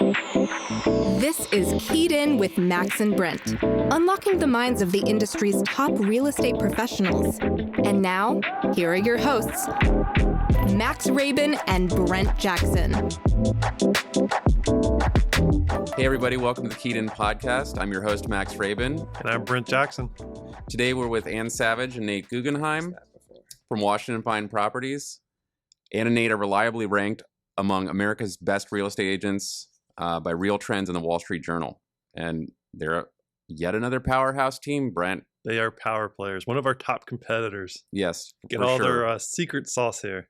This is Keyed In with Max and Brent, unlocking the minds of the industry's top real estate professionals. And now, here are your hosts, Max Rabin and Brent Jackson. Hey everybody, welcome to the Keyed In podcast. I'm your host, Max Rabin. And I'm Brent Jackson. Today we're with Ann Savage and Nate Guggenheim from Washington Pine Properties. Ann and Nate are reliably ranked among America's best real estate agents by Real Trends in the Wall Street Journal. And they're yet another powerhouse team, Brent. They are power players, one of our top competitors. Yes, Get all their secret sauce here.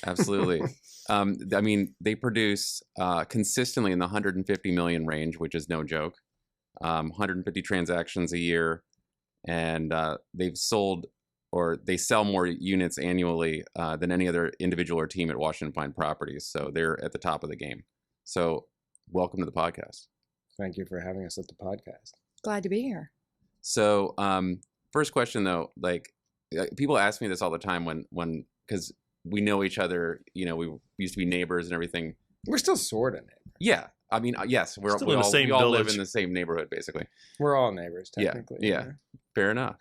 Absolutely. I mean, they produce consistently in the 150 million range, which is no joke. 150 transactions a year, and they've sold or they sell more units annually than any other individual or team at Washington Pine Properties. So they're at the top of the game. So welcome to the podcast. Thank you for having us at the podcast. Glad to be here. So first question though, like people ask me this all the time when because we know each other, you know, we used to be neighbors and everything. We're still sort of neighbors. Yeah. I mean, yes, we all live in the same neighborhood, basically. We're all neighbors, technically. Yeah. Fair enough.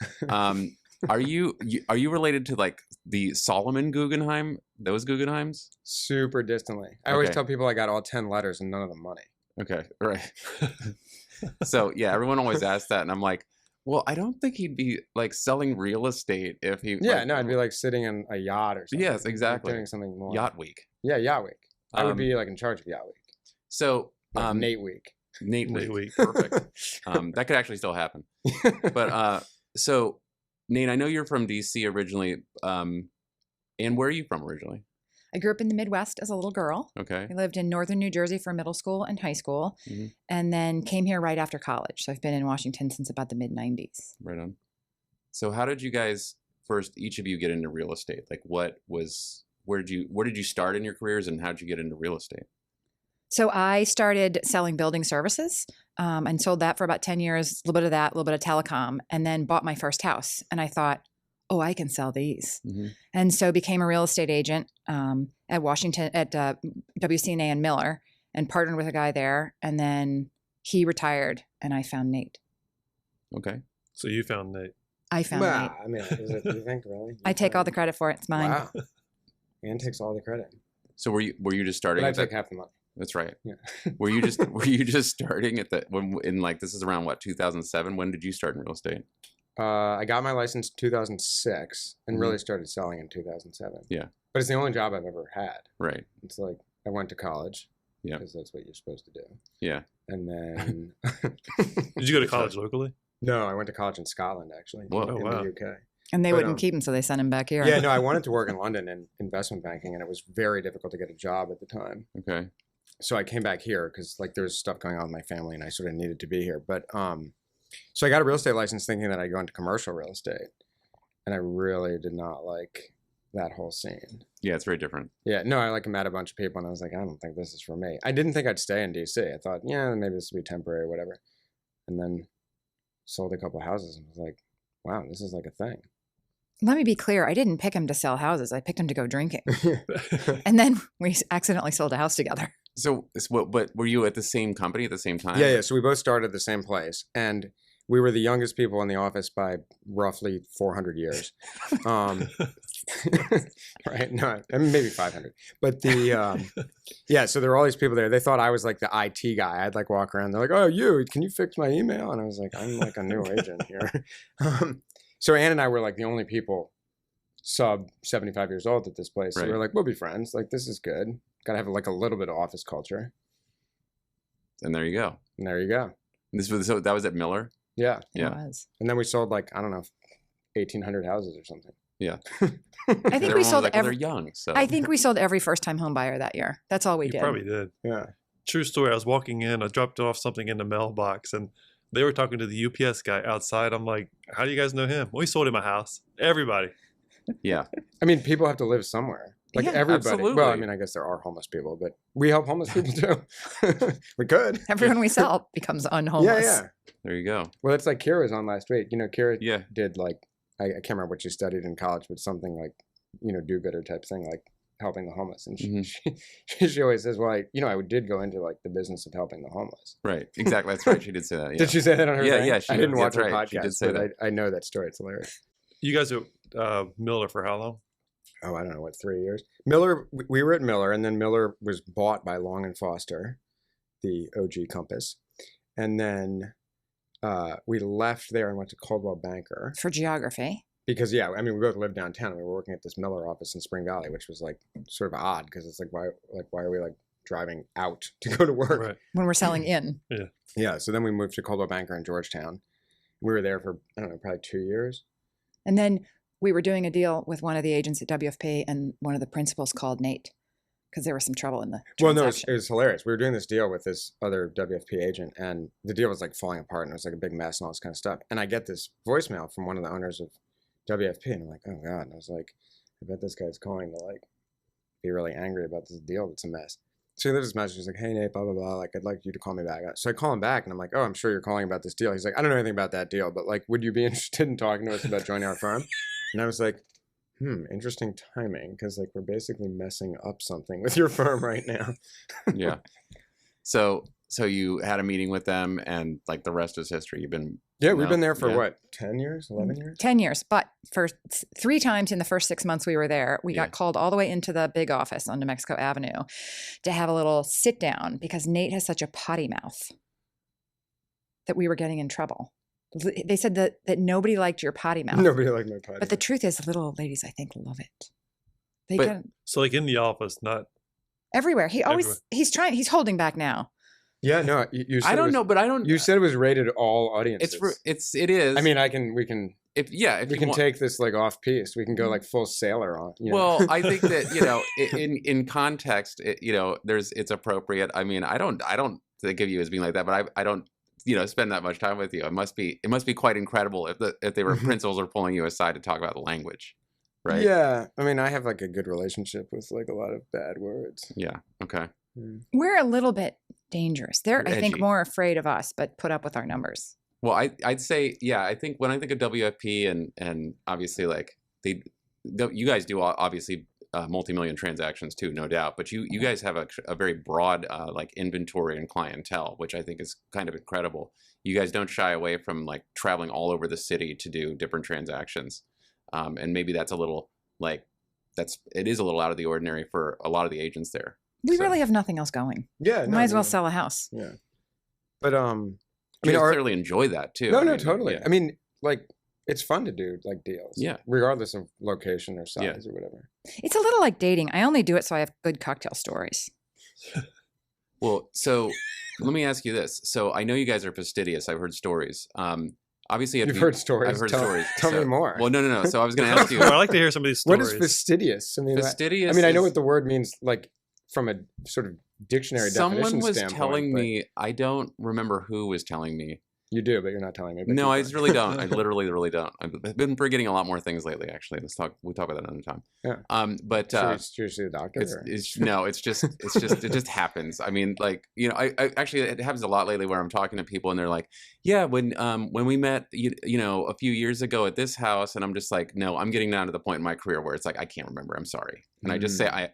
Are you related to like the Solomon Guggenheim, those Guggenheims? Super distantly. I always tell people I got all 10 letters and none of the money. Okay, right. So yeah, everyone always asks that, and I'm like, well, I don't think he'd be like selling real estate if he. Yeah, like, no, I'd be like sitting in a yacht or something. Yes, exactly. Like doing something more. Yacht Week. Yeah, Yacht Week. I would be like in charge of Yacht Week. So like Nate Week. Nate Week. Perfect. That could actually still happen. But so Nate, I know you're from DC originally. And where are you from originally? I grew up in the Midwest as a little girl. Okay. I lived in northern New Jersey for middle school and high school, and then came here right after college. So I've been in Washington since about the mid-90s. Right on. So how did you guys first, each of you, get into real estate? Like where did you start in your careers, and how did you get into real estate? So I started selling building services and sold that for about 10 years, a little bit of that, a little bit of telecom, and then bought my first house. And I thought, oh, I can sell these. And so became a real estate agent at Washington, at WCNA and Miller, and partnered with a guy there. And then he retired, and I found Nate. Okay. So you found Nate. I found Nate. I mean, is it, you think, really? I take all the credit for it. It's mine. Wow. Ann takes all the credit. So were you just starting? But I take half the money. That's right. Yeah. were you just starting at this is around what, 2007? When did you start in real estate? I got my license in 2006 and really started selling in 2007. Yeah. But it's the only job I've ever had. Right. It's like I went to college. Yeah. Because that's what you're supposed to do. Yeah. And then. Did you go to college locally? No, I went to college in Scotland, actually. Whoa. In wow. the UK. And they wouldn't keep him, so they sent him back here. Yeah, no, I wanted to work in London in investment banking, and it was very difficult to get a job at the time. Okay. So I came back here because like there's stuff going on with my family, and I sort of needed to be here. But so I got a real estate license thinking that I'd go into commercial real estate, and I really did not like that whole scene. Yeah, it's very different. Yeah, no, I like met a bunch of people, and I was like, I don't think this is for me. I didn't think I'd stay in DC. I thought, yeah, maybe this will be temporary or whatever. And then sold a couple houses, and was like, wow, this is like a thing. Let me be clear. I didn't pick him to sell houses. I picked him to go drinking. And then we accidentally sold a house together. So, but were you at the same company at the same time? Yeah. So we both started at the same place, and we were the youngest people in the office by roughly 400 years. Right? No, I mean, maybe 500. But yeah. So there were all these people there. They thought I was like the IT guy. I'd like walk around. They're like, "Oh, can you fix my email?" And I was like, "I'm like a new agent here." So Ann and I were like the only people sub 75 years old at this place. So we were like, we'll be friends. Like, this is good. Got to have like a little bit of office culture. And there you go. And there you go. So that was at Miller? Yeah. It was. And then we sold like, I don't know, 1,800 houses or something. Yeah. I think we sold like, they're young. So I think we sold every first-time home buyer that year. That's all we did. You probably did. Yeah. True story. I was walking in. I dropped off something in the mailbox, and they were talking to the UPS guy outside. I'm like, how do you guys know him? Well, he sold him a house. Everybody. Yeah. I mean, people have to live somewhere. Like Yeah, everybody. absolutely. Well, I mean, I guess there are homeless people, but we help homeless people too. We could. Everyone we sell becomes unhomeless. Yeah. There you go. Well, it's like Kira was on last week. You know, Kira did like, I can't remember what she studied in college, but something like, you know, do-gooder type thing, like helping the homeless, and Mhm. she always says, "Well, I did go into like the business of helping the homeless." Right. Exactly. That's right. She did say that. Yeah. Did she say that on her Yeah, thing? yeah, I didn't watch that's her right. podcast, She did say but that. I know that story. It's hilarious. You guys are Miller for how long? Oh, I don't know, what, 3 years? Miller, we were at Miller, and then Miller was bought by Long and Foster, the OG Compass. And then we left there and went to Coldwell Banker. For geography. Because, yeah, I mean, we both lived downtown, and we were working at this Miller office in Spring Valley, which was, like, sort of odd, because it's like, why are we, like, driving out to go to work? Right. When we're selling in. Yeah, so then we moved to Coldwell Banker in Georgetown. We were there for, I don't know, probably 2 years. And then we were doing a deal with one of the agents at WFP, and one of the principals called Nate because there was some trouble in the Well, no, transaction. it was hilarious. We were doing this deal with this other WFP agent, and the deal was like falling apart, and it was like a big mess and all this kind of stuff. And I get this voicemail from one of the owners of WFP, and I'm like, oh God. And I was like, I bet this guy's calling to like be really angry about this deal that's a mess. So there's this message. He's like, hey, Nate, blah, blah, blah. Like, I'd like you to call me back. So I call him back, and I'm like, oh, I'm sure you're calling about this deal. He's like, I don't know anything about that deal, but like, would you be interested in talking to us about joining our firm? And I was like, interesting timing, because like we're basically messing up something with your firm right now. Yeah. So you had a meeting with them, and like the rest is history. You've been We've been there for yeah. what, 10 years, 11 years? 10 years. But for 3 times in the first 6 months we were there, we Yeah. got called all the way into the big office on New Mexico Avenue to have a little sit down because Nate has such a potty mouth that we were getting in trouble. They said that nobody liked your potty mouth. Nobody liked my potty. But the truth is, little old ladies, I think, love it. They But- get So like in the office, not everywhere. He always, Everywhere. he's holding back now. Yeah, no, you said I it don't was- know, but I don't. You said it was rated all audiences. It is. I mean, we can if we you can want, take this like off piece. We can go like full sailor on. You know? Well, I think that in context, it's appropriate. I mean, I don't think of you as being like that, but I don't spend that much time with you. It must be quite incredible if they were principals are pulling you aside to talk about the language, right? Yeah, I mean, I have like a good relationship with like a lot of bad words. Yeah. Okay. We're a little bit dangerous. They're, I think, Edgy. more afraid of us, but put up with our numbers. Well, I'd say, yeah, I think when I think of WFP and obviously like you guys do obviously multi-million transactions too, no doubt, but you guys have a very broad like inventory and clientele, which I think is kind of incredible. You guys don't shy away from like traveling all over the city to do different transactions. And maybe that's a little like, it is a little out of the ordinary for a lot of the agents there. We So- really have nothing else going. Yeah, We might as well sell a house. Yeah, but I You mean, guys clearly enjoy that too. no, I mean, totally. yeah. I mean, like it's fun to do like deals. Yeah. regardless of location or size Yeah. or whatever. It's a little like dating. I only do it so I have good cocktail stories. Well, so let me ask you this. So I know you guys are fastidious. I've heard stories. Obviously, You've heard stories. I've heard tell, stories. Tell me So- more. Well, no. So I was going to ask you. I like to hear some of these What stories. is fastidious? I mean, Fastidious. I mean, I know is- what the word means, like from a sort of dictionary Someone definition was standpoint. telling but me. I don't remember who was telling me. you do, but you're not telling me. but No, I keep really don't. I literally, really don't. I've been forgetting a lot more things lately. Actually, we'll talk about that another time. Yeah. But going. Should you see the doctor? or- it just happens. I mean, like, I actually, it happens a lot lately where I'm talking to people and they're like, yeah, when we met, a few years ago at this house, and I'm just like, no, I'm getting down to the point in my career where it's like, I can't remember. I'm sorry. And I just say, and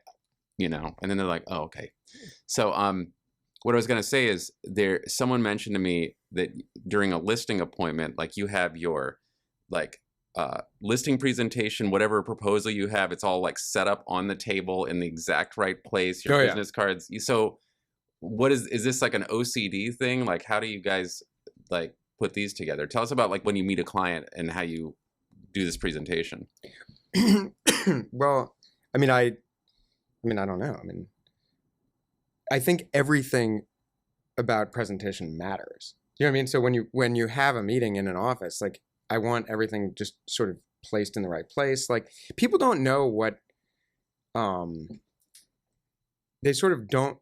then they're like, oh, okay. So, what I was going to say is someone mentioned to me that during a listing appointment, like you have your like listing presentation, whatever proposal you have, it's all like set up on the table in the exact right place, your Oh, yeah. business cards. So what is this like an OCD thing? Like, how do you guys like put these together? Tell us about like when you meet a client and how you do this presentation. Well, I mean, I don't know. I mean, I think everything about presentation matters. You know what I mean? So when you have a meeting in an office, like I want everything just sort of placed in the right place. Like people don't know what they sort of don't.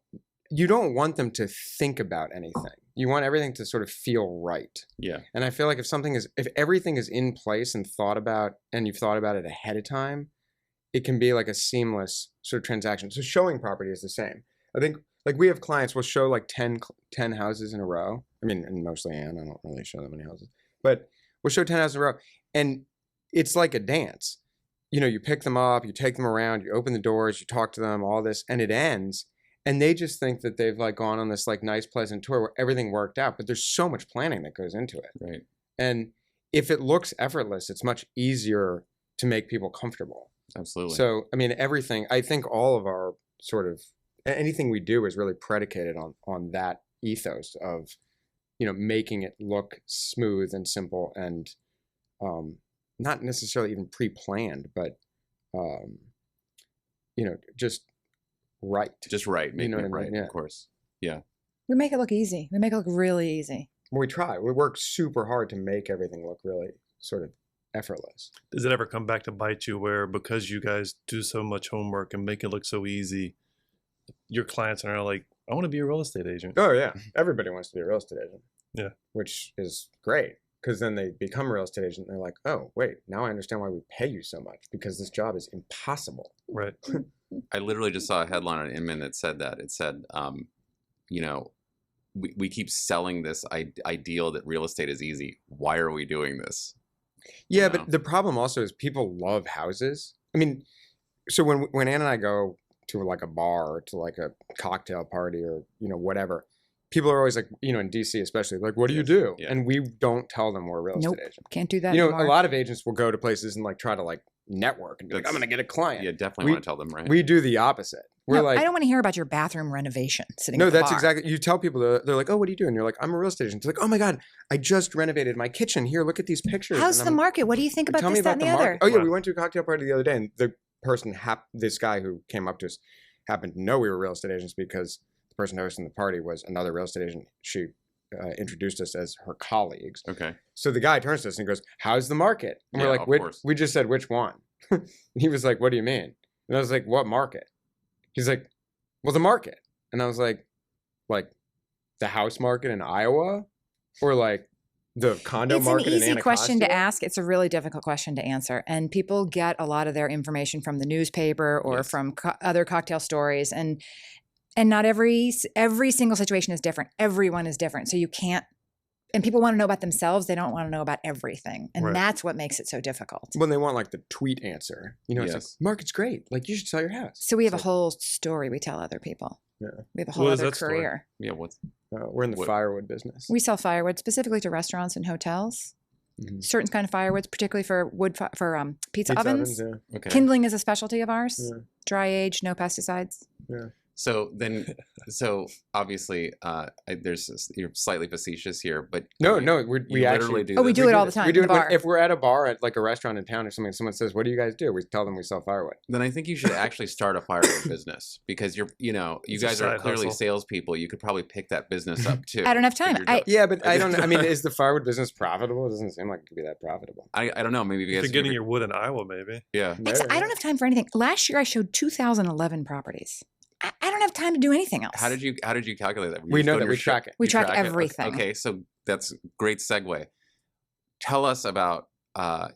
You don't want them to think about anything. You want everything to sort of feel right. Yeah. And I feel like if everything is in place and thought about, and you've thought about it ahead of time, it can be like a seamless sort of transaction. So showing property is the same. I think like we have clients will show like 10 houses in a row. I mean, and mostly Anne, I don't really show that many houses, but we'll show 10 houses in a row. And it's like a dance. you pick them up, you take them around, you open the doors, you talk to them, all this, and it ends. And they just think that they've like gone on this like nice, pleasant tour where everything worked out. But there's so much planning that goes into it. Right. And if it looks effortless, it's much easier to make people comfortable. Absolutely. So, I mean, everything, I think all of our sort of, anything we do is really predicated on that ethos of, making it look smooth and simple and not necessarily even pre-planned, but, just right. Just right. Making it right, Yeah. of course. Yeah. We make it look easy. We make it look really easy. We try. We work super hard to make everything look really sort of effortless. Does it ever come back to bite you where because you guys do so much homework and make it look so easy, your clients are like, I want to be a real estate agent? Oh, yeah. Everybody wants to be a real estate agent. Yeah. Which is great because then they become a real estate agent and they're like, oh, wait, now I understand why we pay you so much because this job is impossible. Right. I literally just saw a headline on Inman that said that. It said, we keep selling this ideal that real estate is easy. Why are we doing this? Yeah, but the problem also is people love houses. I mean, so when Ann and I go to like a bar or to like a cocktail party or, whatever, people are always like, in DC especially, like, what do you do? Yeah. And we don't tell them we're a real Nope. estate agent. Can't do that A anymore. lot of agents will go to places and like try to like network and be like, I'm going to get a client. Yeah, definitely want to tell them, right? We do the opposite. We're No, like, I don't want to hear about your bathroom renovation sitting no, at the that's bar. exactly. You tell people they're like, "Oh, what do you do?" And you're like, "I'm a real estate agent." They're like, "Oh my god, I just renovated my kitchen. Here, look at these pictures." How's And the market? What do you think about tell this, me that, about and the the market. other? Oh yeah, Wow. we went to a cocktail party the other day, and the person, this guy who came up to us, happened to know we were real estate agents because the person hosting the party was another real estate agent. She introduced us as her colleagues. Okay. So the guy turns to us and goes, "How's the market?" And Yeah, we're like, of which, course. "We just said which one." He was like, "What do you mean?" And I was like, "What market?" He's like, "Well, the market." And I was like the house market in Iowa, or like the condo It's an market in easy question to Anacostia? ask. It's a really difficult question to answer. And people get a lot of their information from the newspaper or Yes. from other cocktail stories. And not every single situation is different. Everyone is different. So you can't, and people want to know about themselves. They don't want to know about everything. And Right. that's what makes it so difficult. When they want like the tweet answer, it's like, Yes. market's great. Like you should sell your house. So we have a It's whole story we tell other people. Yeah. We have a whole What is other that story? career. Yeah. What's we're in the What- firewood business. We sell firewood specifically to restaurants and hotels. Mhm. Certain kind of firewoods, particularly for pizza ovens. yeah. okay? Kindling is a specialty of ours. Yeah. Dry age, no pesticides. So obviously, you're slightly facetious here, but No, you- no, you we literally actually do. Oh, we this? do it all the this. time We in do the it when- bar. if we're at a bar at like a restaurant in town or something. Someone says, "What do you guys do?" We tell them we sell firewood. Then I think you should actually start a firewood business because you It's a guys are side clearly hustle. salespeople. You could probably pick that business up too. I don't have for time. your job. Yeah, but I don't. I mean, is the firewood business profitable? It doesn't seem like it could be that profitable. I don't know. Maybe If because you're getting your wood in Iowa, maybe. yeah. I don't have time for anything. Last year, I showed 2011 properties. I don't have time to do anything else. How did you calculate that? We just know go to that your we shop- track it. We you track it? Okay. everything. Okay, so that's great segue. Tell us about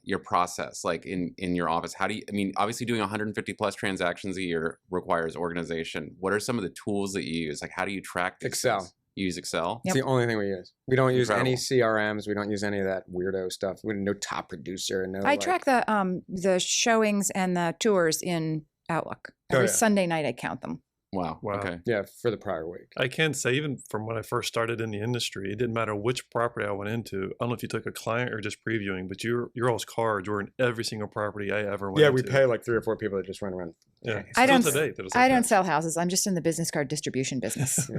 your process, like in your office. How do you? I mean, obviously, doing 150 plus transactions a year requires organization. What are some of the tools that you use? Like, how do you track these Excel. things? You use Excel. It's the only thing we use. We don't use any Incredible. CRMs. We don't use any of that weirdo stuff. We no top producer. No. I like- track the showings and the tours in Outlook. Oh, Every yeah. Sunday night, I count them. Wow. Wow. Okay. Yeah, for the prior week. I can say, even from when I first started in the industry, it didn't matter which property I went into. I don't know if you took a client or just previewing, but your all's cards were in every single property I ever went Yeah, into. we pay like 3 or 4 people that just run around. Yeah. I Still don't- today, that it's I like don't that. sell houses. I'm just in the business card distribution business.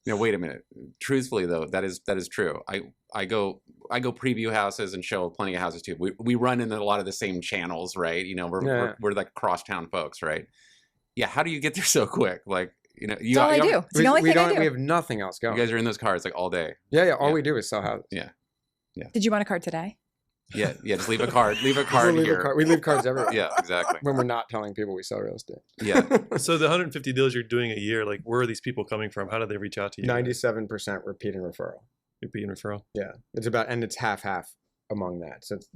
Now wait a minute. Truthfully though, that is true. I go preview houses and show plenty of houses too. We run into a lot of the same channels, right? You know, we're like crosstown folks, right? Yeah. How do you get there so quick? Like, you know, That's all I do. It's the only thing I do. We have nothing else You going. guys are in those cars like all day. Yeah. All Yeah. we do is sell houses. Did you want a card today? Yeah. Just leave a card. Leave a card here. We leave cards everywhere. Yeah. Exactly. When we're not telling people we sell real estate. Yeah. So the 150 deals you're doing a year, like where are these people coming from? How do they reach out to you? 97% repeat and referral. Repeat and referral. Yeah. It's about, and it's half. among that. So it's,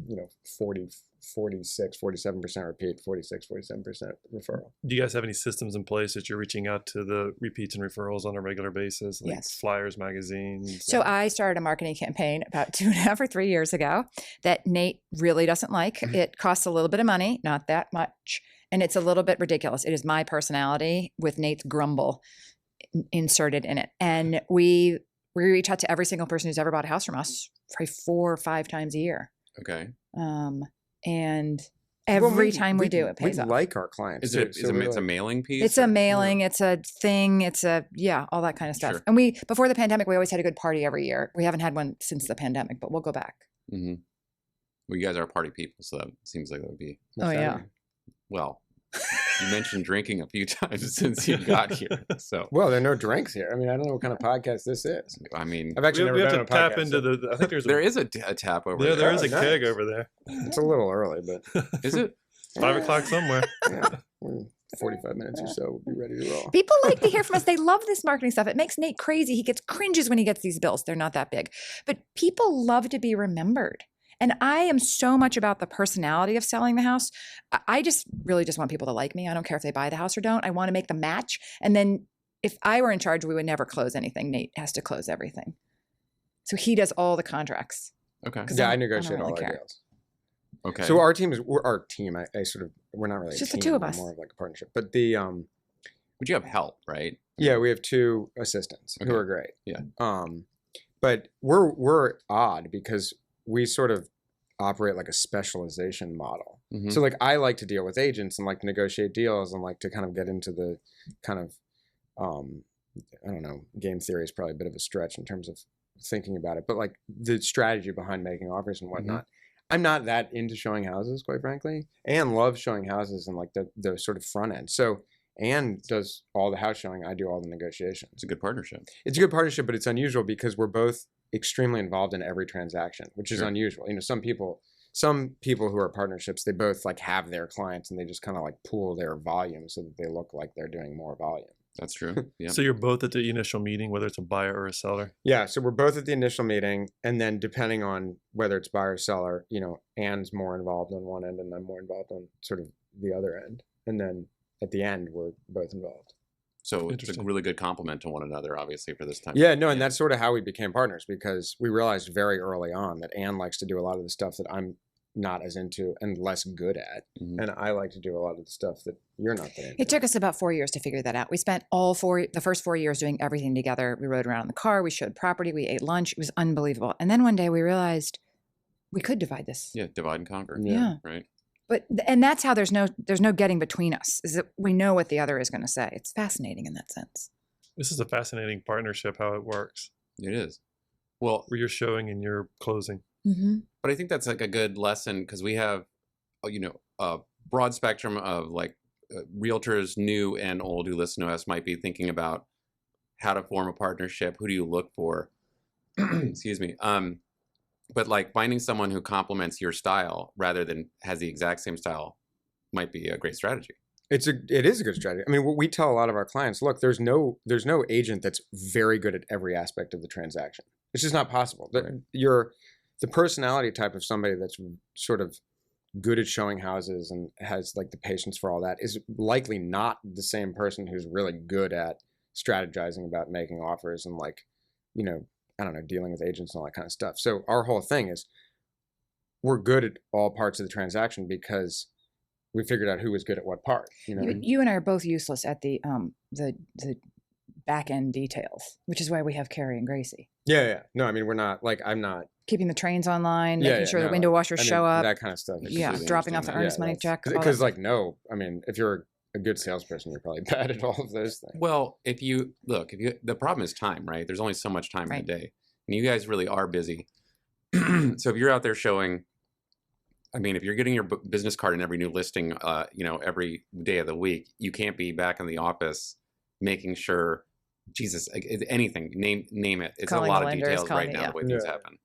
47% repeat, 47% referral. Do you guys have any systems in place that you're reaching out to the repeats and referrals on a regular basis? Like Yes. flyers, magazines? So I started a marketing campaign about 2.5 or 3 years ago that Nate really doesn't like. It costs a little bit of money, not that much, and it's a little bit ridiculous. It is my personality with Nate's grumble inserted in it. And we reach out to every single person who's ever bought a house from us probably 4 or 5 times a year. Okay. And every time we do, it pays we off. like our clients. Is too, it? so It's we're a mailing piece. It's a mailing, it's a thing, it's a, all that kind of stuff. Sure. And before the pandemic, we always had a good party every year. We haven't had one since the pandemic, but we'll go back. Mm-hmm. Well, you guys are party people, so that seems like that would be. Oh, yeah. Well, you mentioned drinking a few times since you got here. So, Well, there are no drinks here. I mean, I don't know what kind of podcast this is. I mean, I've actually We never have been to on a tap podcast, into so I think there's there is a tap over there. there is a Oh, keg nice. over there. it's a little early, but Is it? 5 o'clock somewhere. yeah, 45 minutes or so, we'll be ready to roll. People like to hear from us. They love this marketing stuff. It makes Nate crazy. He gets cringes when he gets these bills. They're not that big. But people love to be remembered. And I am so much about the personality of selling the house. I just really just want people to like me. I don't care if they buy the house or don't. I want to make the match. And then if I were in charge, we would never close anything. Nate has to close everything. So he does all the contracts. Okay. Because Yeah, I I don't negotiate really all our care. deals. Okay. So our team I sort of, we're not really It's a just the team, two of we're us. more of like a partnership. But the, But you have help, right? yeah, we have 2 assistants who Okay. are great. Yeah. But we're odd because we sort of operate like a specialization model. Mhm. So like I like to deal with agents and like to negotiate deals and like to kind of get into the kind of I don't know, game theory is probably a bit of a stretch in terms of thinking about it, but like the strategy behind making offers and whatnot. I'm not that into showing houses, quite frankly. Anne loves showing houses and like the sort of front end. So Anne does all the house showing. I do all the negotiations. It's a good partnership. It's a good partnership, but it's unusual because we're both extremely involved in every transaction, which is Sure. unusual. Some people who are partnerships, they both like have their clients and they just kind of like pool their volume so that they look like they're doing more volume. That's true. Yeah. So you're both at the initial meeting, whether it's a buyer or a seller. Yeah, so we're both at the initial meeting, and then depending on whether it's buyer or seller, Anne's more involved on one end and I'm more involved on sort of the other end. And then at the end, we're both involved. So it's a Interesting. really good compliment to one another, obviously, for this time. Yeah, no, and that's sort of how we became partners because we realized very early on that Anne likes to do a lot of the stuff that I'm not as into and less good at. Mhm. And I like to do a lot of the stuff that you're not that into. It took us about 4 years to figure that out. We spent the first 4 years doing everything together. We rode around in the car. We showed property. We ate lunch. It was unbelievable. And then one day we realized we could divide this. Yeah, divide and conquer. Yeah. Right. And that's how there's no getting between us, is that we know what the other is going to say. It's fascinating in that sense. This is a fascinating partnership, how it works, It is. Well, where you're showing and you're closing. Mm-hmm. but I think that's like a good lesson because we have, a broad spectrum of like realtors, new and old, who listen to us might be thinking about how to form a partnership. Who do you look for? Excuse me. But like finding someone who complements your style rather than has the exact same style might be a great strategy. It is a good strategy. I mean, what we tell a lot of our clients, look, there's no agent that's very good at every aspect of the transaction. It's just not possible. The personality type of somebody that's sort of good at showing houses and has like the patience for all that is likely not the same person who's really good at strategizing about making offers and like, I don't know, dealing with agents and all that kind of stuff. So our whole thing is we're good at all parts of the transaction because we figured out who was good at what part. You and I are both useless at the back end details, which is why we have Carrie and Gracie. Yeah. No, I mean, we're not like, I'm not. Keeping the trains online, Yeah, making sure the no, window washers I mean, show up. that kind of stuff. is Yeah, completely dropping off the understand earnest money check. all that Because stuff. I mean, if you're a good salesperson, you're probably bad at all of those things. Well, the problem is time, right? There's only so much time in Right. the day, and you guys really are busy. So if you're out there showing, I mean, if you're getting your business card in every new listing, every day of the week, you can't be back in the office making sure, Jesus, anything, name it. It's Calling a lot the of lenders, details calling right the- now the way things Yeah. happen.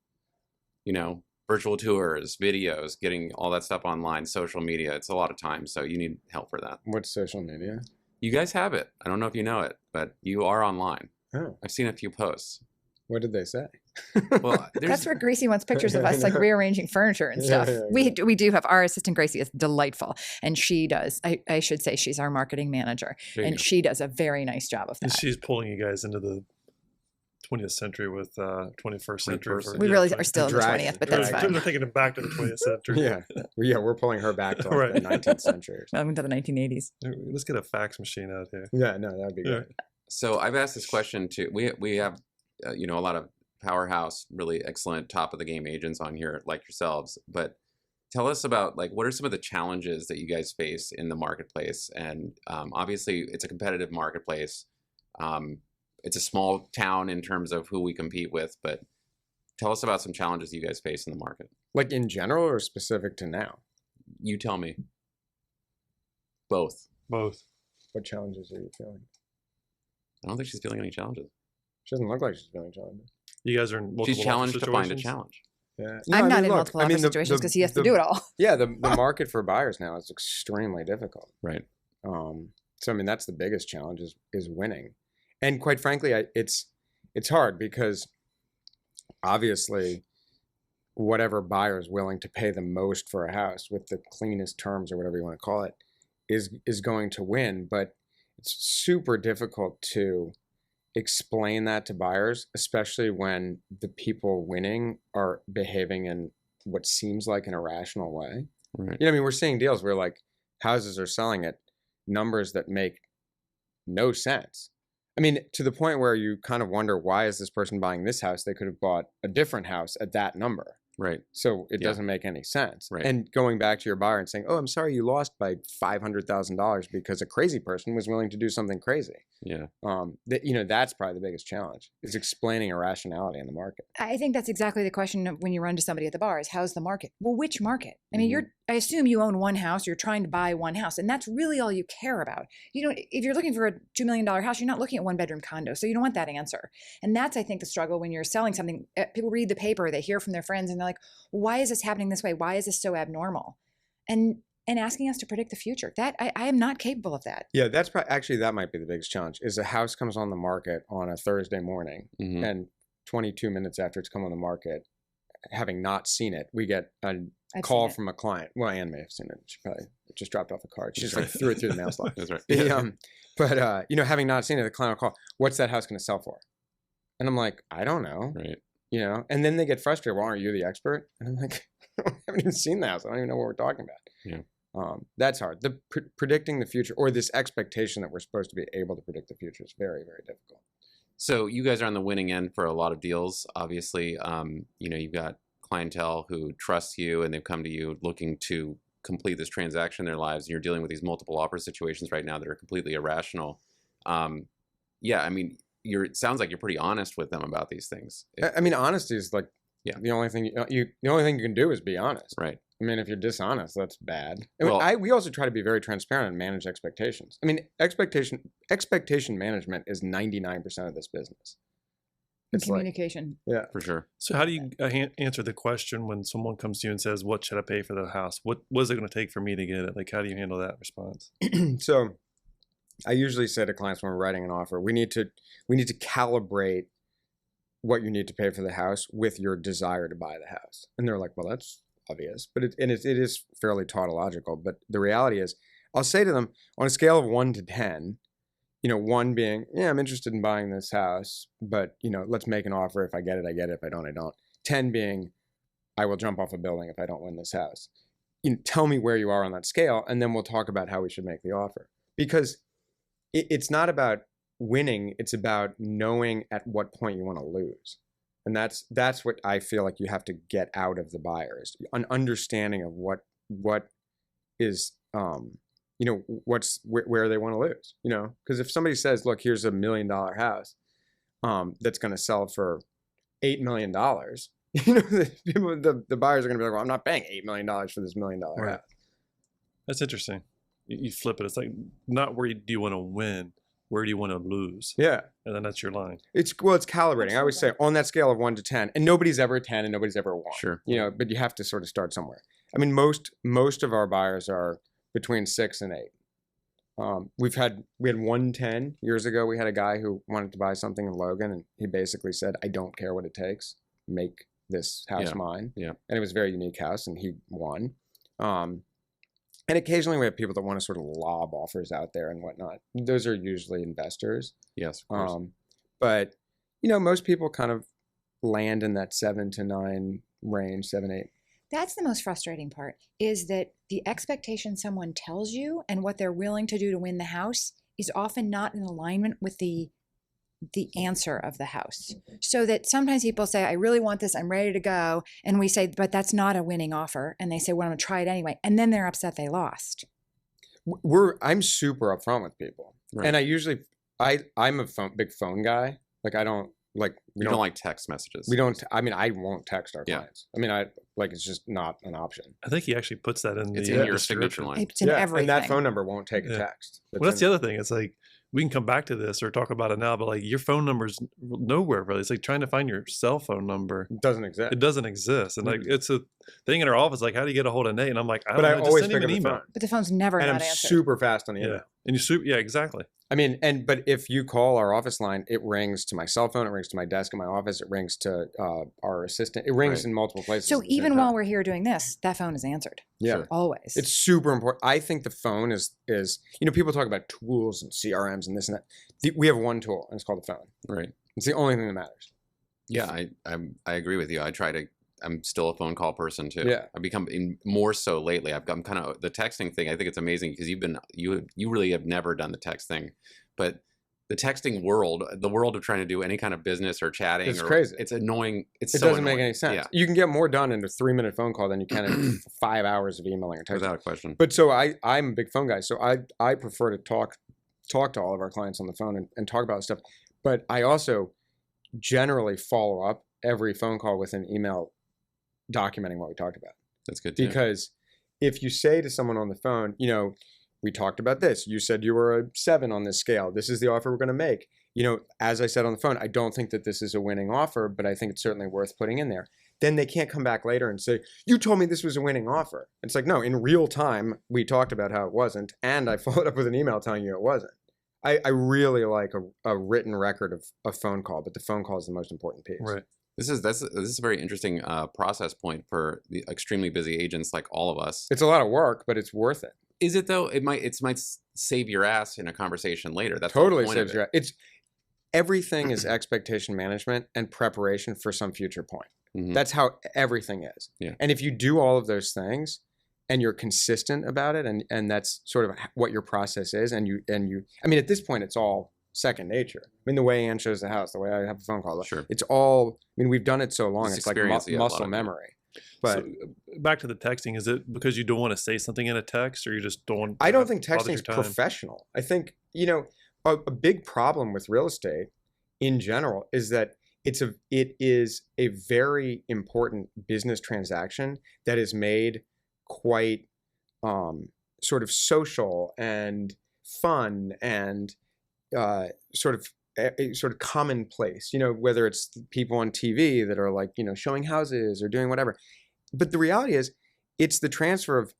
Virtual tours, videos, getting all that stuff online, social media. It's a lot of time, so you need help for that. What's social media? You guys have it. I don't know if you know it, but you are online. Oh. I've seen a few posts. What did they say? Well, That's where Gracie wants pictures of us like rearranging furniture and stuff. We do have our assistant Gracie is delightful, and she does. I should say she's our marketing manager, There you and go. she does a very nice job of And that. she's pulling you guys into the 20th century with 21st century. 21st. We really are still in the Drag- 20th, but They're that's fine. taking it back to the 20th century. Yeah, we're pulling her back to like Right. the 19th century. Or something. Welcome to the 1980s. Let's get a fax machine out here. Yeah, no, that'd be Yeah. great. So I've asked this question to we have a lot of powerhouse, really excellent top of the game agents on here like yourselves. But tell us about like what are some of the challenges that you guys face in the marketplace? And obviously, it's a competitive marketplace. It's a small town in terms of who we compete with, but tell us about some challenges you guys face in the market. Like in general or specific to now? You tell me. Both. Both. What challenges are you feeling? I don't think she's feeling any challenges. She doesn't look like she's feeling challenges. You guys are in multiple She's office challenged to find a situations? challenge. Yeah. I'm not in look, multiple office the- situations because he has to the- do it all. Yeah, the market for buyers now is extremely difficult. Right. So I mean, that's the biggest challenge is winning, and quite frankly, it's hard because obviously, whatever buyer is willing to pay the most for a house with the cleanest terms or whatever you want to call it is going to win. But it's super difficult to explain that to buyers, especially when the people winning are behaving in what seems like an irrational way. Right. I mean, we're seeing deals where like houses are selling at numbers that make no sense. I mean, to the point where you kind of wonder, why is this person buying this house? They could have bought a different house at that number. Right. So it Yeah. doesn't make any sense. Right. And going back to your buyer and saying, oh, I'm sorry you lost by $500,000 because a crazy person was willing to do something crazy. Yeah. That's probably the biggest challenge is explaining irrationality in the market. I think that's exactly the question of when you run to somebody at the bar is how's the market? Well, which market? I mean, Mhm. I assume you own one house, you're trying to buy one house, and that's really all you care about. If you're looking for a $2 million house, you're not looking at one bedroom condo. So you don't want that answer. And that's, I think, the struggle when you're selling something. People read the paper, they hear from their friends, and they're like, why is this happening this way? Why is this so abnormal? And asking us to predict the future. That I am not capable of that. Yeah, that's actually, that might be the biggest challenge is a house comes on the market on a Thursday morning Mhm. and 22 minutes after it's come on the market, having not seen it, we get a I've call seen it. from a client. Well, Anne may have seen it. She probably just dropped off a card. She just That's like right. threw it through the mail slot. That's right. But having not seen it, the client will call, what's that house going to sell for? And I'm like, I don't know. Right. And then they get frustrated. Well, aren't you the expert? And I'm like, I haven't even seen the house. I don't even know what we're talking about. Yeah. That's hard. The predicting the future, or this expectation that we're supposed to be able to predict the future, is very, very difficult. So you guys are on the winning end for a lot of deals. Obviously, you've got clientele who trusts you and they've come to you looking to complete this transaction in their lives. And you're dealing with these multiple offer situations right now that are completely irrational. It sounds like you're pretty honest with them about these things. I mean, honesty is like the only thing the only thing you can do is be honest. Right. I mean, if you're dishonest, that's bad. We also try to be very transparent and manage expectations. I mean, expectation management is 99% of this business. It's like, Communication. yeah, For sure. So how do you answer the question when someone comes to you and says, what should I pay for the house? What is it going to take for me to get it? Like, how do you handle that response? So I usually say to clients when we're writing an offer, we need to calibrate what you need to pay for the house with your desire to buy the house. And they're like, well, that's obvious, but it is fairly tautological. But the reality is, I'll say to them on a scale of 1 to 10, 1 being, yeah, I'm interested in buying this house, but let's make an offer. If I get it, I get it. If I don't, I don't. 10 being, I will jump off a building if I don't win this house. Tell me where you are on that scale, and then we'll talk about how we should make the offer. Because it's not about winning; it's about knowing at what point you want to lose. And that's what I feel like you have to get out of the buyers, an understanding of what is, what's where they want to lose, because if somebody says, look, here's $1 million house, that's going to sell for $8 million, the buyers are going to be like, well, I'm not paying $8 million for this $1 million house. That's interesting. You flip it. It's like, not where do you want to win? Where do you want to lose? Yeah. And then that's your line. It's calibrating. I always say on that scale of 1 to 10, and nobody's ever a 10 and nobody's ever a 1. Sure. But you have to sort of start somewhere. I mean, most of our buyers are between 6 and 8. we had 110 years ago. We had a guy who wanted to buy something in Logan, and he basically said, "I don't care what it takes. Make this house mine." Yeah. And it was a very unique house, and he won. And occasionally we have people that want to sort of lob offers out there and whatnot. Those are usually investors. Yes, of course. But most people kind of land in that 7 to 9 range, 7, 8. That's the most frustrating part, is that the expectation someone tells you and what they're willing to do to win the house is often not in alignment with the answer of the house. So that sometimes people say, "I really want this, I'm ready to go." And we say, "But that's not a winning offer." And they say, "Well, I'm gonna try it anyway." And then they're upset they lost. I'm super upfront with people. Right. And I'm a big phone guy. Like I don't like, we don't like text messages. we don't, I mean, I won't text our Yeah. clients. I mean, it's just not an option. I think he actually puts that in It's the in your description. signature line. It's in everything. And that phone number won't take a Yeah. text. Well, that's the other thing. It's like, we can come back to this or talk about it now, but like your phone number's nowhere really. It's like trying to find your cell phone number. It doesn't exist. It doesn't exist. And like, it's a thing in our office. Like, how do you get a hold of Nate? And I'm like, I don't But I know, just always send pick him up an the email. phone. But the phone's never And not I'm answered. super fast on the email. Yeah. And yeah, exactly. I mean, but if you call our office line, it rings to my cell phone, it rings to my desk in my office, it rings to our assistant, it rings Right. in multiple places. So at the same even time. while we're here doing this, that phone is answered. Yeah. Sure. Always. It's super important. I think the phone is people talk about tools and CRMs and this and that. We have one tool, and it's called the phone. Right. It's the only thing that matters. Yeah, I agree with you. I'm still a phone call person too. Yeah. I've become more so lately. I'm kind of the texting thing. I think it's amazing because you really have never done the text thing, but the texting world, the world of trying to do any kind of business or chatting, It's crazy. It's annoying. It Doesn't make any sense. Yeah, You can get more done in a 3-minute phone call than you can in 5 hours of emailing or texting. without a question. But so I'm a big phone guy. So I prefer to talk to all of our clients on the phone and talk about stuff. But I also generally follow up every phone call with an email documenting what we talked about. That's good too. Because if you say to someone on the phone, we talked about this. You said you were a 7 on this scale. This is the offer we're going to make. As I said on the phone, I don't think that this is a winning offer, but I think it's certainly worth putting in there. Then they can't come back later and say, "You told me this was a winning offer." It's like, no, in real time, we talked about how it wasn't, and I followed up with an email telling you it wasn't. I really like a written record of a phone call, but the phone call is the most important piece. Right. This is a very interesting process point for the extremely busy agents like all of us. It's a lot of work, but it's worth it. Is it though? It might save your ass in a conversation later. That's Totally the whole point saves of it. your. Everything is expectation management and preparation for some future point. Mhm. That's how everything is. Yeah. And if you do all of those things and you're consistent about it, and that's sort of what your process is, and you I mean, at this point it's all second nature. I mean, the way Ann shows the house, the way I have a phone call, Sure. it's all, I mean, we've done it so long, It's it's like experience, yeah, a lot muscle of it. memory. But So, back to the texting, is it because you don't want to say something in a text, or you just don't want? I don't think bother texting your is time? professional. I think, a big problem with real estate in general is that it is a very important business transaction that is made quite sort of social and fun and sort of commonplace, whether it's people on TV that are like, showing houses or doing whatever. But the reality is it's the transfer of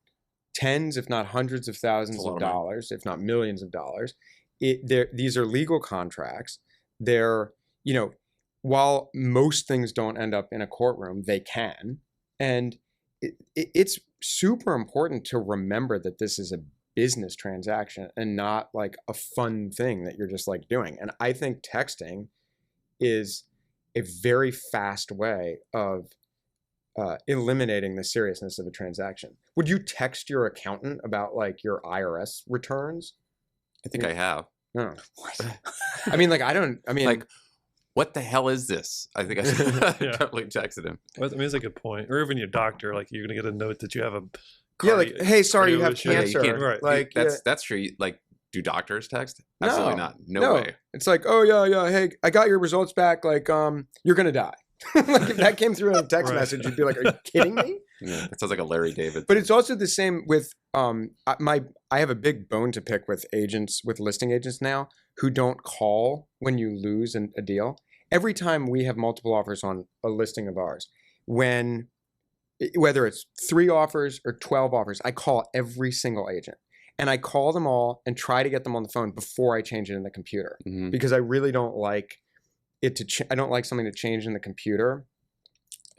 tens, if not hundreds of thousands lot of of money. dollars, if not millions of dollars. These are legal contracts. They're, while most things don't end up in a courtroom, they can. And it's super important to remember that this is a business transaction and not like a fun thing that you're just like doing. And I think texting is a very fast way of eliminating the seriousness of a transaction. Would you text your accountant about like your IRS returns? I think I have. No. I mean, like, Like, what the hell is this? I think I Yeah. totally texted him. Well, I mean, it's a good point. Or even your doctor, like you're gonna get a note that you have a. yeah, like, hey, sorry, you cardio have issue. Yeah, you cancer. can't- Right. Like, That's true. Like, do doctors text? Absolutely No. not. No way. It's like, oh yeah, hey, I got your results back. Like, you're gonna die. Like, if that came through in a text Right. message, you'd be like, are you kidding me? Yeah, that sounds like a Larry David. But it's also the same with I have a big bone to pick with listing agents now who don't call when you lose a deal. Every time we have multiple offers on a listing of ours, whether it's 3 offers or 12 offers, I call every single agent. and I call them all and try to get them on the phone before I change it in the computer, because I really don't like it to. I don't like something to change in the computer.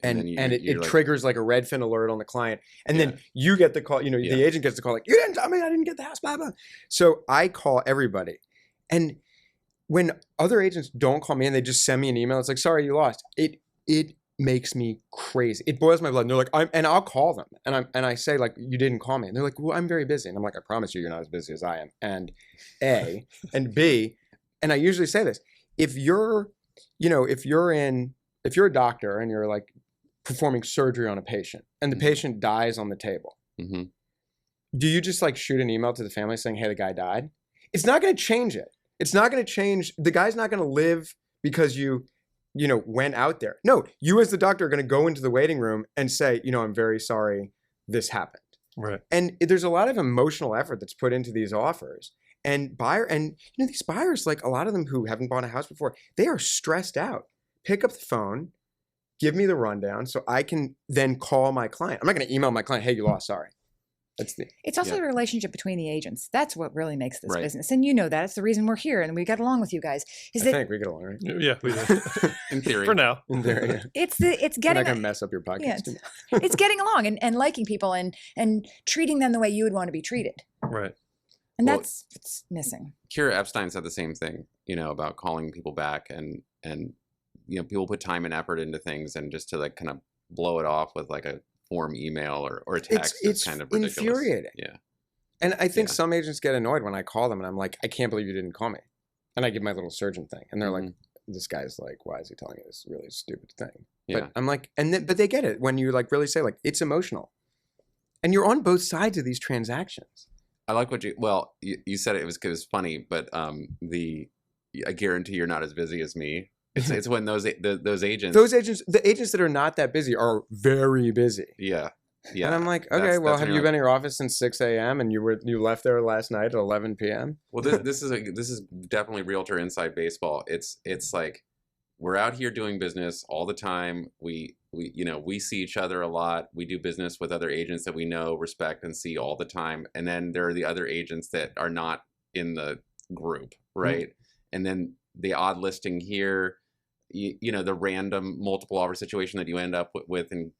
And it triggers like a Redfin alert on the client. And then you get the call, the agent gets the call like, you didn't tell me I didn't get the house, blah, blah. So I call everybody. And when other agents don't call me and they just send me an email, it's like, sorry, you lost. It makes me crazy. It boils my blood. And they're like, and I'll call them. And I say like, you didn't call me. And they're like, well, I'm very busy. And I'm like, I promise you're not as busy as I am. And A, and B, and I usually say this, if you're a doctor and you're like, performing surgery on a patient and the patient dies on the table. Do you just like shoot an email to the family saying, hey, the guy died? It's not going to change it. It's not going to change. The guy's not going to live because you went out there. No, you as the doctor are going to go into the waiting room and say, I'm very sorry this happened. Right. And there's a lot of emotional effort that's put into these offers. And these buyers, like a lot of them who haven't bought a house before, they are stressed out. Pick up the phone. Give me the rundown so I can then call my client. I'm not going to email my client, hey, you lost, sorry. It's also the relationship between the agents. That's what really makes this business. And that. It's the reason we're here and we got along with you guys. I think we get along, right? Yeah, we do. In theory. For now. In theory, yeah. It's getting... I'm not going to mess up your podcast. Yeah, it's getting along and liking people and treating them the way you would want to be treated. Right. And that's what's missing. Kira Epstein said the same thing, about calling people back and people put time and effort into things, and just to like kind of blow it off with like a form email or a text, it's kind of ridiculous. Infuriating. Yeah. And I think some agents get annoyed when I call them and I'm like, I can't believe you didn't call me. And I give my little surgeon thing. And they're like, this guy's like, why is he telling me this really stupid thing? Yeah. But I'm like, but they get it when you like really say like, it's emotional. And you're on both sides of these transactions. I like what you said it was funny, but I guarantee you're not as busy as me. It's when those agents. The agents that are not that busy are very busy. Yeah. Yeah. And I'm like, okay, have you been in your office since 6 a.m. and you left there last night at 11 p.m.? Well, this is definitely realtor inside baseball. It's like we're out here doing business all the time. We see each other a lot. We do business with other agents that we know, respect, and see all the time. And then there are the other agents that are not in the group, right? And then the odd listing here, the random multiple offer situation that you end up with, and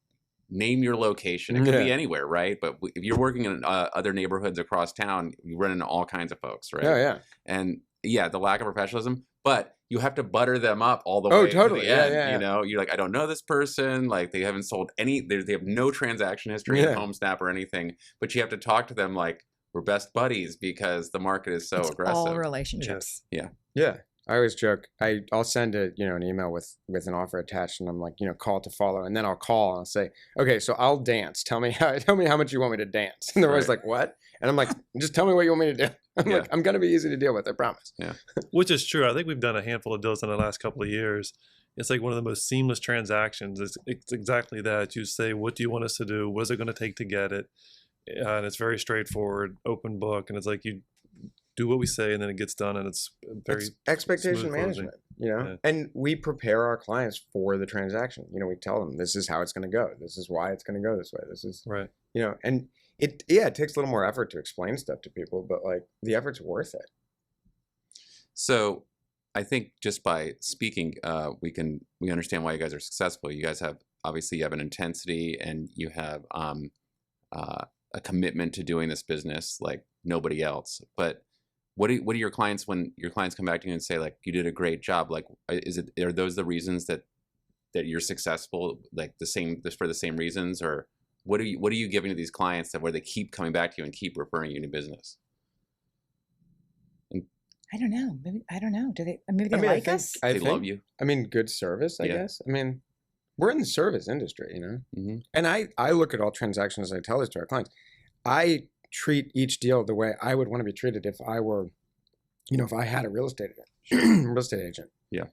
name your location. It could be anywhere, right? But if you're working in other neighborhoods across town, you run into all kinds of folks, right? Oh, yeah. And the lack of professionalism, but you have to butter them up all the way to the end. You're like, I don't know this person. Like they haven't sold they have no transaction history in HomeSnap or anything, but you have to talk to them like we're best buddies because the market is so aggressive. All relationships. Yes. Yeah. I always joke. I'll send an email with an offer attached, and I'm like, call to follow, and then I'll call and I'll say, okay, so I'll dance. Tell me how much you want me to dance. And they're always like, what? And I'm like, just tell me what you want me to do. I'm like, I'm gonna be easy to deal with, I promise. Yeah. Which is true. I think we've done a handful of deals in the last couple of years. It's like one of the most seamless transactions. It's exactly that. You say, what do you want us to do? What is it going to take to get it? And it's very straightforward, open book, and it's like you do what we say, and then it gets done, and it's very expectation management. And we prepare our clients for the transaction. We tell them this is how it's going to go. This is why it's going to go this way. This is right. And it takes a little more effort to explain stuff to people, but like the effort's worth it. So, I think just by speaking, we understand why you guys are successful. You guys have an intensity, and you have a commitment to doing this business like nobody else. But what are your clients, when your clients come back to you and say like you did a great job? Like, are those the reasons that you're successful? Like for the same reasons, or what are you giving to these clients where they keep coming back to you and keep referring you new business? I don't know. Maybe I don't know. Do they? Maybe they like us. They love you. Good service, I guess. We're in the service industry, And I look at all transactions. I tell this to our clients. I treat each deal the way I would want to be treated if I were, if I had a real estate agent. Yeah.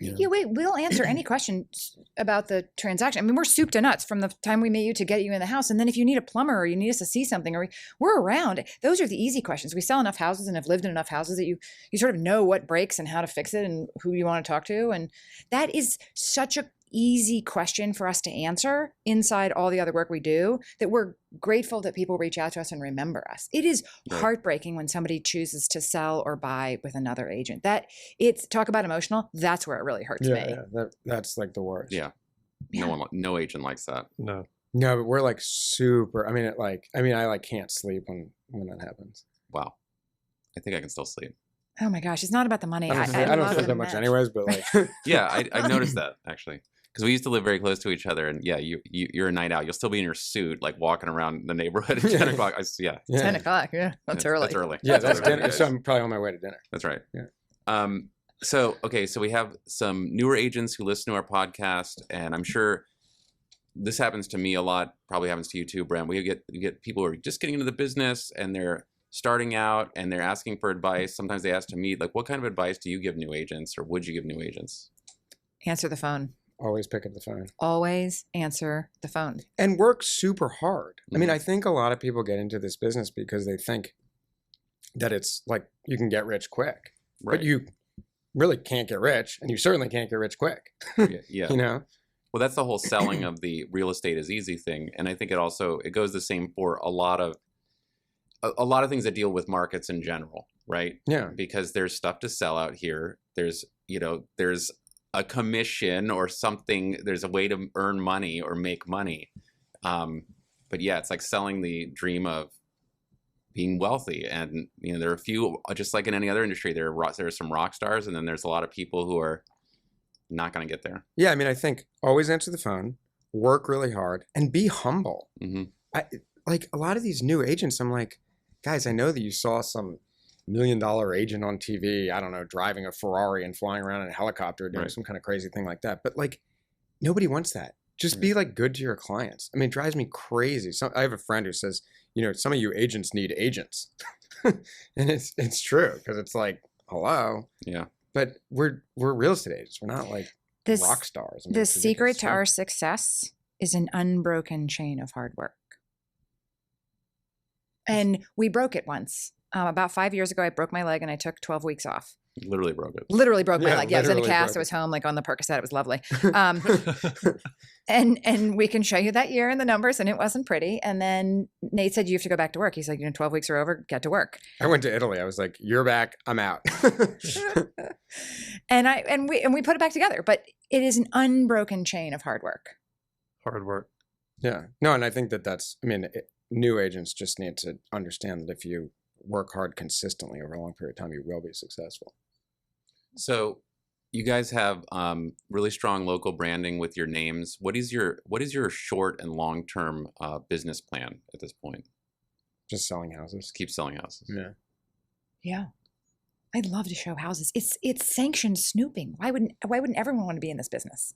Yeah, we'll answer any questions about the transaction. We're soup to nuts from the time we meet you to get you in the house. And then if you need a plumber or you need us to see something, or we're around, those are the easy questions. We sell enough houses and have lived in enough houses that you sort of know what breaks and how to fix it and who you want to talk to. And that is such a easy question for us to answer inside all the other work we do, that we're grateful that people reach out to us and remember us. It is Right. heartbreaking when somebody chooses to sell or buy with another agent. That it's talk about emotional. That's where it really hurts me. That's like the worst. Yeah. Yeah. No agent likes that. No. No, but we're like super. I mean, I like can't sleep when that happens. Wow. I think I can still sleep. Oh my gosh, it's not about the money. I don't love sleep it that much immensely. anyways, but like, Yeah, I've noticed that actually, because we used to live very close to each other, and yeah, you're a night out. You'll still be in your suit, like walking around the neighborhood at 10 o'clock. yeah. 10 o'clock. Yeah, that's early. That's early. Yeah, that's early, dinner. guys. So I'm probably on my way to dinner. That's right. Yeah. So we have some newer agents who listen to our podcast, and I'm sure this happens to me a lot. Probably happens to you too, Brent. We get people who are just getting into the business and they're starting out and they're asking for advice. Sometimes they ask to meet, like, what kind of advice do you give new agents, or would you give new agents? Answer the phone. Always pick up the phone Always answer the phone. and work super hard. I mean, Mhm. I think a lot of people get into this business because they think that it's like you can get rich quick, Right. but you really can't get rich, and you certainly can't get rich quick. Yeah. You know? Well, that's the whole selling of the real estate is easy thing, and I think it goes the same for a lot of things that deal with markets in general, right? Yeah. Because there's stuff to sell out here. There's a commission or something. There's a way to earn money or make money. But yeah, it's like selling the dream of being wealthy, and there are a few, just like in any other industry. There are some rock stars, and then there's a lot of people who are not going to get there. Yeah. I mean, I think always answer the phone, work really hard, and be humble. Hmm. Like a lot of these new agents, I'm like, guys, I know that you saw some $1 million agent on TV, I don't know, driving a Ferrari and flying around in a helicopter, doing Right. some kind of crazy thing like that. But like, nobody wants that. Just be like good to your clients. I mean, it drives me crazy. I have a friend who says, some of you agents need agents. And it's true, because it's like, hello. Yeah. But we're real estate agents. We're not like rock stars. I mean, The it's secret ridiculous. to our success is an unbroken chain of hard work. And we broke it once. About 5 years ago, I broke my leg and I took 12 weeks off. Literally broke it. Literally broke my Yeah, leg. Yeah, I was in a literally cast. broke I was it. home, like on the Percocet. It was lovely. And we can show you that year in the numbers, and it wasn't pretty. And then Nate said, you have to go back to work. He's like, 12 weeks are over, get to work. I went to Italy. I was like, you're back. I'm out. And we put it back together. But it is an unbroken chain of hard work. Hard work. Yeah. No, and I think new agents just need to understand that if you work hard consistently over a long period of time, you will be successful. So you guys have really strong local branding with your names. What is your short and long term business plan at this point? Just selling houses. Just keep selling houses. Yeah. Yeah. I'd love to show houses. It's sanctioned snooping. Why wouldn't everyone want to be in this business?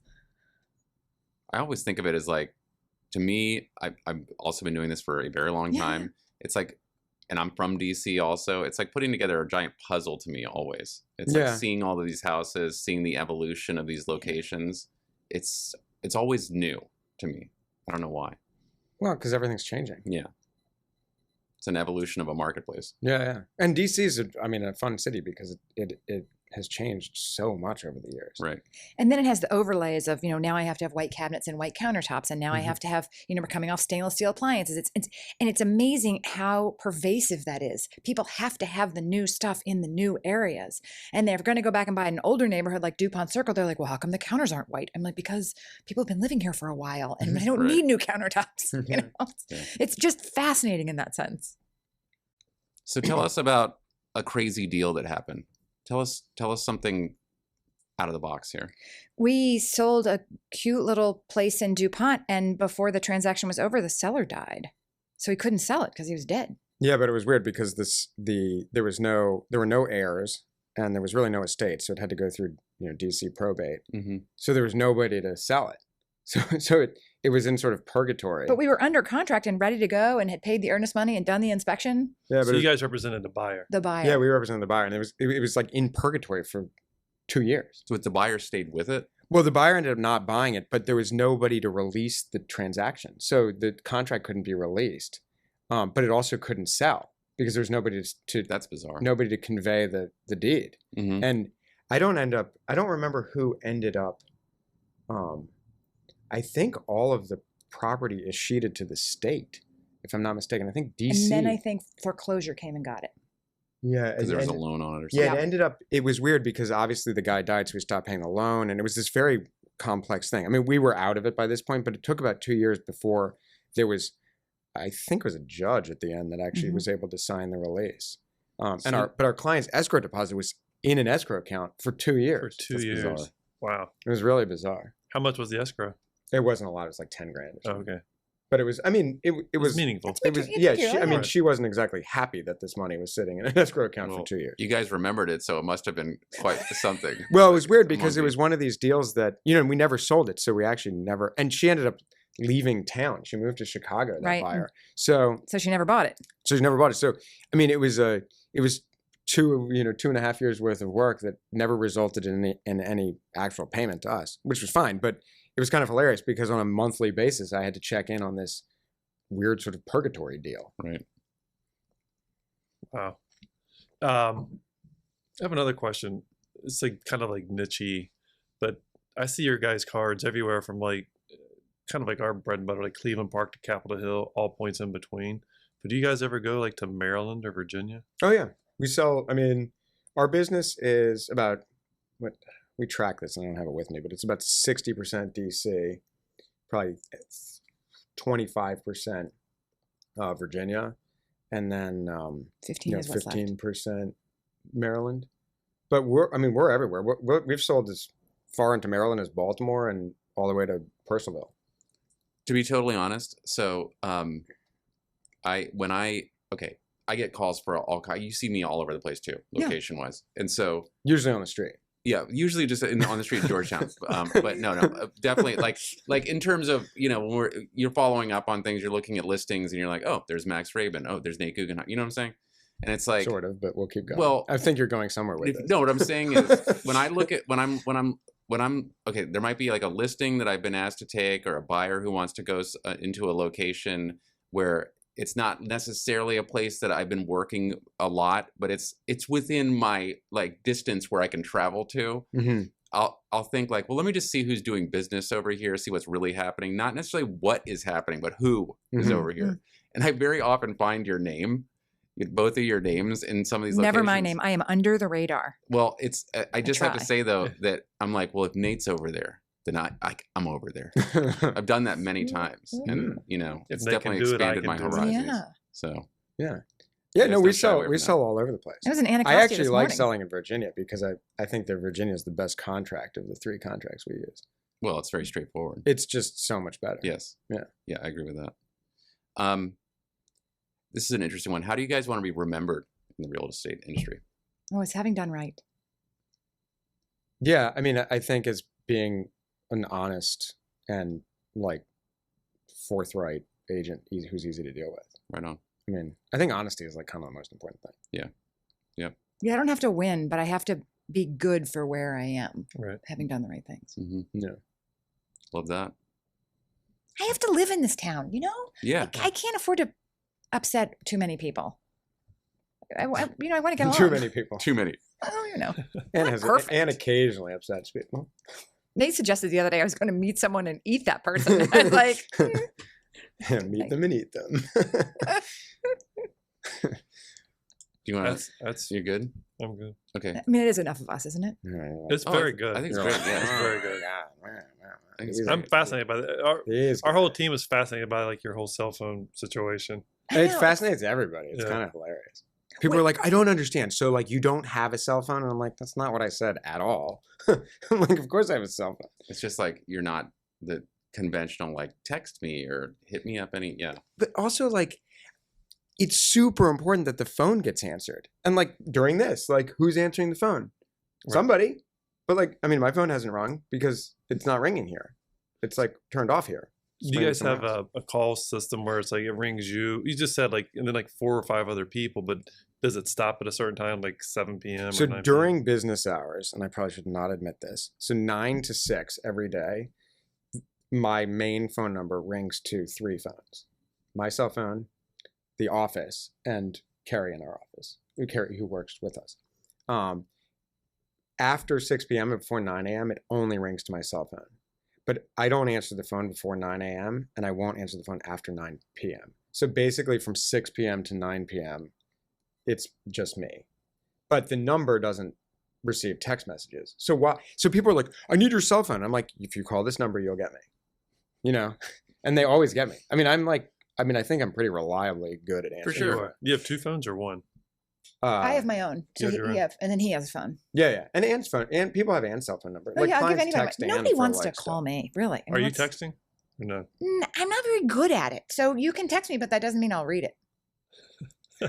I always think of it as like, to me, I've also been doing this for a very long Yeah. time. It's like, and I'm from DC also. It's like putting together a giant puzzle to me always. It's Yeah. like seeing all of these houses, seeing the evolution of these locations. It's always new to me. I don't know why. Well, because everything's changing. Yeah. It's an evolution of a marketplace. Yeah, yeah. And DC is, a fun city because it has changed so much over the years. Right. And then it has the overlays of, now I have to have white cabinets and white countertops. And now I Mhm. have to have, we're coming off stainless steel appliances. It's amazing how pervasive that is. People have to have the new stuff in the new areas. And they're going to go back and buy an older neighborhood like DuPont Circle. They're like, well, how come the counters aren't white? I'm like, because people have been living here for a while and they don't Right. need new countertops. Yeah. Yeah. It's just fascinating in that sense. So tell us about a crazy deal that happened. Tell us something out of the box here. We sold a cute little place in DuPont, and before the transaction was over, the seller died. So he couldn't sell it because he was dead. Yeah, but it was weird because there were no heirs and there was really no estate, so it had to go through DC probate. Mm-hmm. So there was nobody to sell it. So it was in sort of purgatory. But we were under contract and ready to go and had paid the earnest money and done the inspection. yeah, So but you guys represented the buyer. The buyer. yeah, we represented the buyer, and it was like in purgatory for 2 years. So the buyer stayed with it? Well, the buyer ended up not buying it, but there was nobody to release the transaction, so the contract couldn't be released. But it also couldn't sell because there's nobody That's bizarre. nobody to convey the deed. Mm-hmm. And I don't remember who ended up I think all of the property is sheeted to the state, if I'm not mistaken. I think DC. And then I think foreclosure came and got it. Yeah, Because there was a and- loan on it or yeah, something. it ended up. It was weird because obviously the guy died, so we stopped paying the loan, and it was this very complex thing. I mean, we were out of it by this point, but it took about 2 years before there was, I think, it was a judge at the end that actually Mhm. was able to sign the release. So- And our client's escrow deposit was in an escrow account for 2 years. For 2 That's years. bizarre. Wow. It was really bizarre. How much was the escrow? It wasn't a lot. It was like 10 grand. Or Oh, something. okay. But it was. I mean, it It was. was meaningful. It was. You Yeah. figure, I mean, right. she wasn't exactly happy that this money was sitting in an escrow account Well, for 2 years. You guys remembered it, so it must have been quite something. Well, it was weird It's because it monkey. was one of these deals that, we never sold it. So we actually never, and she ended up leaving town. She moved to Chicago, that Right. buyer. So So she never bought it. she never bought it. So, I mean, it was 2.5 years worth of work that never resulted in any actual payment to us, which was fine. But it was kind of hilarious because on a monthly basis, I had to check in on this weird sort of purgatory deal. Right. Wow. I have another question. It's like kind of like niche-y, but I see your guys' cards everywhere from like kind of like our bread and butter, like Cleveland Park to Capitol Hill, all points in between. But do you guys ever go like to Maryland or Virginia? Oh yeah, we sell. I mean, our business is about what we track this, and I don't have it with me, but it's about 60% DC, probably 25% Virginia, and then 15 is what's left. 15% Maryland. But we're everywhere. We've sold as far into Maryland as Baltimore and all the way to Purcellville. To be totally honest, so I get calls for all kinds. You see me all over the place too, Yeah. location wise, and so Usually on the street. yeah, usually just on the street in Georgetown. But no, definitely like in terms of when you're following up on things, you're looking at listings, and you're like, oh, there's Max Rabin, oh, there's Nate Guggenheim. You know what I'm saying? And it's like, Sort of, but we'll keep going. well, I think you're going somewhere with this. no, what I'm saying is when I look at when I'm okay, there might be like a listing that I've been asked to take, or a buyer who wants to go into a location where it's not necessarily a place that I've been working a lot, but it's within my like distance where I can travel to. Mm-hmm. I'll think like, well, let me just see who's doing business over here, see what's really happening, not necessarily what is happening, but who is Mhm. over here. And I very often find your name, both of your names in some of these Never locations. my name. I am under the radar. Well, it's I just have to try. say though that I'm like, well, if Nate's over there, then I'm over there. I've done that many times, and it's Nate can definitely do it, I expanded can my do it. horizons. Yeah. So Yeah, guys no, don't we shy away sell from that. all over the place. It was an Anacostia I actually this like morning. selling in Virginia because I think that Virginia is the best contract of the 3 contracts we use. well, it's very straightforward. It's just so much better. Yes. Yeah. I agree with that. This is an interesting one. How do you guys want to be remembered in the real estate industry? Oh, it's having done right. Yeah, I mean, I think as being an honest and like forthright agent who's easy to deal with. Right on. I mean, I think honesty is like kind of the most important thing. Yeah, I don't have to win, but I have to be good for where I am, Right. having done the right things. Hmm. Yeah. Love that. I have to live in this town, Yeah. I can't afford to upset too many people. I want to get along. Too many people. Too many. Oh, And perfect. and occasionally upsets people. Nate suggested the other day I was going to meet someone and eat that person. I was like, Meet them and eat them. Do you want to? That's You're good. I'm good. Okay. I mean, it is enough of us, isn't it? It's Oh, very good. I think it's You're great. like, Yeah. It's very good. I think it's He's I'm great. fascinated by that. He's Our whole good. team is fascinated by like your whole cell phone situation. I It know. fascinates everybody. It's Yeah. kind of hilarious. People are like, I don't understand. So like, you don't have a cell phone? And I'm like, that's not what I said at all. I'm like, of course I have a cell phone. It's just like you're not the conventional like text me or hit me up yeah. But also like, it's super important that the phone gets answered. And like during this, like who's answering the phone? Right. Somebody. But like, I mean, my phone hasn't rung because it's not ringing here. It's like turned off here. It's Do you ringing guys somewhere have else. a call system where it's like it rings you? You just said like, and then like 4 or 5 other people, but does it stop at a certain time, like 7 p.m. So or 9 p.m.? during business hours, and I probably should not admit this, so 9 to 6 every day, my main phone number rings to 3 phones. My cell phone, the office, and Carrie in our office, Carrie who works with us. After 6 p.m. and before 9 a.m., it only rings to my cell phone. but I don't answer the phone before 9 a.m. and I won't answer the phone after 9 p.m. So basically from 6 p.m. to 9 p.m., it's just me. But the number doesn't receive text messages. So people are like, I need your cell phone. I'm like, if you call this number, you'll get me. You know? And they always get me. I mean, I think I'm pretty reliably good at answering. For sure. You are. You have 2 phones or 1? I have my own. So You have your own. and then he has a phone. Yeah. And Ann's phone. And people have Ann's cell phone number. Oh, yeah, I'll give clients anybody. text Ann Nobody for, wants like, to call stuff. me, really. I mean, Are you what's- texting? Or no? I'm not very good at it. So you can text me, but that doesn't mean I'll read it.